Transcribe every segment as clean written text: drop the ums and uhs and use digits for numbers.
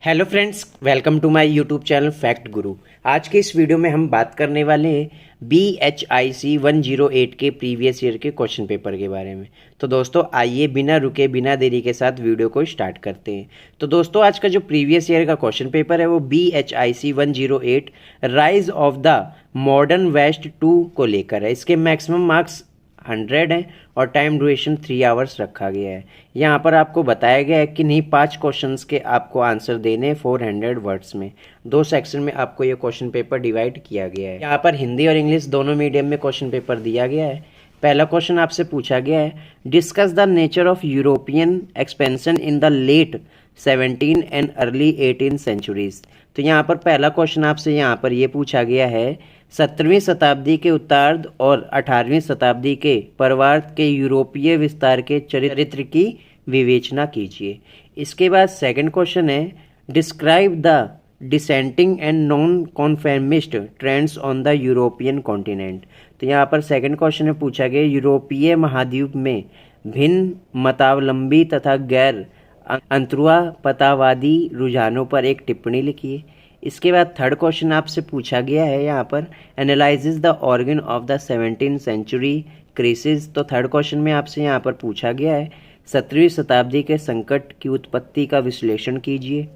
Hello friends, welcome to my YouTube channel fact गुरु। आज के इस वीडियो में हम बात करने वाले हैं BHIC 108 के प्रीवियस ईयर के क्वेश्चन पेपर के बारे में। तो दोस्तों आइए बिना रुके बिना देरी के साथ वीडियो को स्टार्ट करते हैं। तो दोस्तों आज का जो प्रीवियस ईयर का क्वेश्चन पेपर है वो BHIC 108 rise of the modern waste 2 को लेकर है। इसके मैक्सिमम मार्क्स 100 है और टाइम ड्यूरेशन 3 आवर्स रखा गया है। यहाँ पर आपको बताया गया है कि नहीं 5 क्वेश्चंस के आपको आंसर देने 400 वर्ड्स में। 2 सेक्शन में आपको ये क्वेश्चन पेपर डिवाइड किया गया है। यहाँ पर हिंदी और इंग्लिश दोनों मीडियम में क्वेश्चन पेपर दिया गया है। पहला क्वेश्चन आपसे पूछा गया है, discuss the nature of European expansion in the late 17 and early 18 centuries. तो यहाँ पर पहला क्वेश्चन आपसे यहाँ पर ये पूछा गया है, 17वीं शताब्दी के उत्तरार्ध और 18वीं शताब्दी के पूर्वार्ध के यूरोपीय विस्तार के चरित्र की विवेचना कीजिए। इसके बाद सेकंड क्वेश्चन है, describe the dissenting and non conformist trends on the European continent. तो यहाँ पर सेकंड क्वेश्चन में पूछा गया, यूरोपीय महाद्वीप में भिन्न मतावलंबी तथा गैर अंतरुआपतावादी रुझानों पर एक टिप्पणी लिखिए। इसके बाद थर्ड क्वेश्चन आपसे पूछा गया है यहाँ पर, analyses the organ of the 17th century crisis. तो थर्ड क्वेश्चन में आपसे यहाँ पर पूछा गया है, 17वीं शताब्दी के संकट की उत्पत्ति का विश्लेषण कीजिए।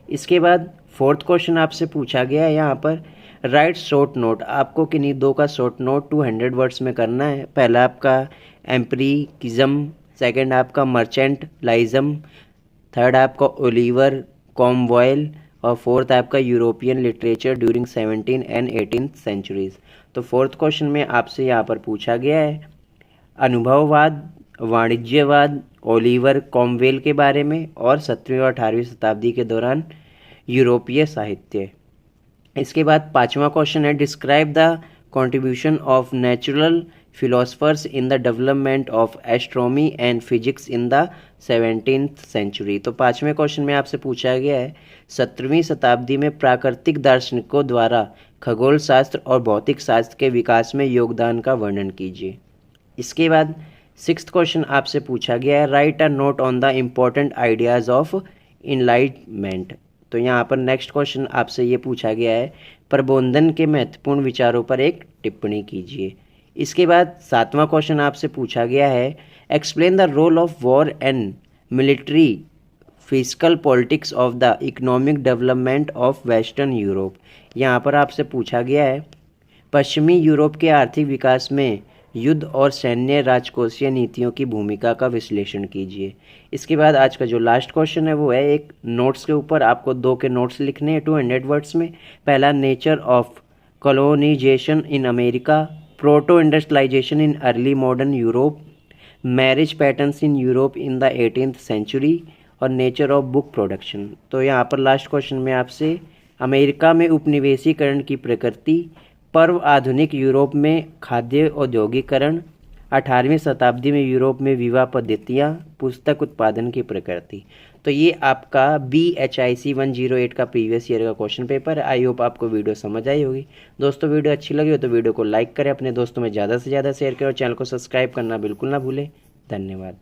इसके बाद फोर्थ क्वेश्चन आपसे पूछा गया है यहाँ पर, राइट शॉर्ट नोट। आपको किन्हीं 2 का शॉर्ट नोट 200 वर्ड्स में करना है। पहला आपका एम्पिरिकिज्म, सेकेंड आपका मर्चेंटाइलिज्म, थर्ड आपका ओलिवर क्रॉमवेल और फोर्थ आपका European literature during 17 and 18 centuries. तो फोर्थ क्वेश्चन में आपसे यहाँ पर पूछा गया है अनुभववाद, वाणिज्यवाद, ओलिवर क्रॉमवेल के बारे में और 17वीं और 18वीं शताब्दी के दौरान यूरोपीय साहित्य। इसके बाद पांचवा क्वेश्चन है, describe the contribution of natural philosophers in the development of astronomy and physics in the 17th century। तो पांचवें क्वेश्चन में आपसे पूछा गया है, 17वीं शताब्दी में प्राकृतिक दार्शनिकों द्वारा खगोल शास्त्र और भौतिक शास्त्र के विकास में योगदान का वर्णन कीजिए। इसके बाद सिक्स्थ क्वेश्चन आपसे पूछा गया है, right a note on the important ideas of enlightenment. तो यहाँ पर नेक्स्ट क्वेश्चन आपसे ये पूछा गया है, प्रबोधन के महत्वपूर्ण विचारों पर एक टिप्पणी कीजिए। इसके बाद सातवां क्वेश्चन आपसे पूछा गया है, explain the role of war and military physical politics of the economic development of western Europe. यहाँ पर आपसे पूछा गया है, पश्चिमी यूरोप के आर्थिक विकास में युद्ध और सैन्य राजकोषीय नीतियों की भूमिका का विश्लेषण कीजिए। इसके बाद आज का जो लास्ट क्वेश्चन है वो है, एक नोट्स के ऊपर आपको 2 के नोट्स लिखने हैं 200 वर्ड्स में। पहला, nature of colonisation in America, proto industrialisation in early modern Europe, marriage patterns in Europe in the 18th century और नेचर ऑफ बुक प्रोडक्शन। तो यहाँ पर लास्ट क्वेश्चन में आपसे अमेरिका में उपनिवेशीकरण की प्रकृति, पूर्व आधुनिक यूरोप में खाद्य औद्योगिकरण, 18वीं शताब्दी में यूरोप में विवाह पद्धतियाँ, पुस्तक उत्पादन की प्रकृति। तो ये आपका BHIC 108 का प्रीवियस ईयर का क्वेश्चन पेपर है। आई होप आपको वीडियो समझ आई होगी। दोस्तों वीडियो अच्छी लगी हो तो वीडियो को लाइक करें, अपने दोस्तों में ज़्यादा से ज़्यादा शेयर करें और चैनल को सब्सक्राइब करना बिल्कुल ना भूलें। धन्यवाद।